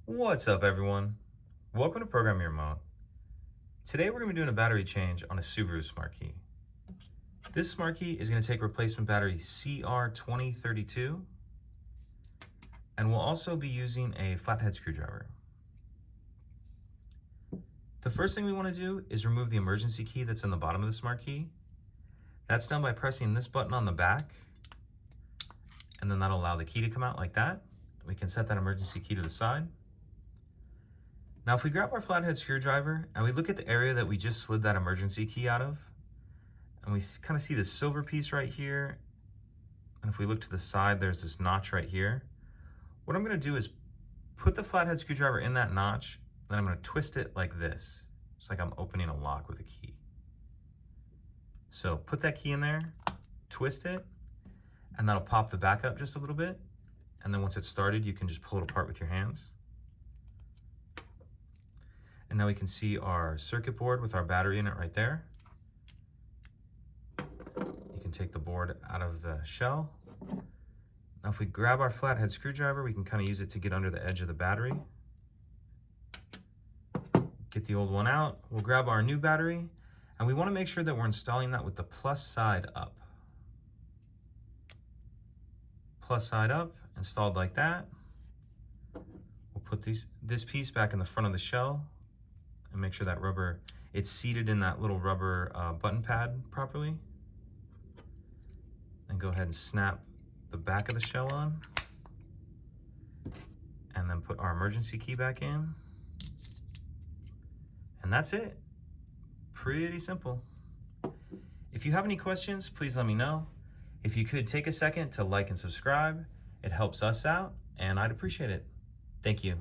What's up, everyone? Welcome to Program Your Mode. Today we're going to be doing a battery change on a Subaru Smart Key. This Smart Key is going to take replacement battery CR2032, and we'll also be using a flathead screwdriver. The first thing we want to do is remove the emergency key that's in the bottom of the Smart Key. That's done by pressing this button on the back, and then that'll allow the key to come out like that. We can set that emergency key to the side. Now, if we grab our flathead screwdriver and we look at the area that we just slid that emergency key out of, and we kind of see this silver piece right here, and if we look to the side, there's this notch right here. What I'm going to do is put the flathead screwdriver in that notch, then I'm going to twist it like this. It's like I'm opening a lock with a key. So put that key in there, twist it, and that'll pop the back up just a little bit. And then once it's started, you can just pull it apart with your hands. And now we can see our circuit board with our battery in it right there. You can take the board out of the shell. Now if we grab our flathead screwdriver, we can kind of use it to get under the edge of the battery. Get the old one out. We'll grab our new battery, and we want to make sure that we're installing that with the plus side up. Plus side up, installed like that. We'll put this piece back in the front of the shell and make sure that rubber, it's seated in that little rubber button pad properly. And go ahead and snap the back of the shell on. And then put our emergency key back in. And that's it. Pretty simple. If you have any questions, please let me know. If you could take a second to like and subscribe, it helps us out, and I'd appreciate it. Thank you.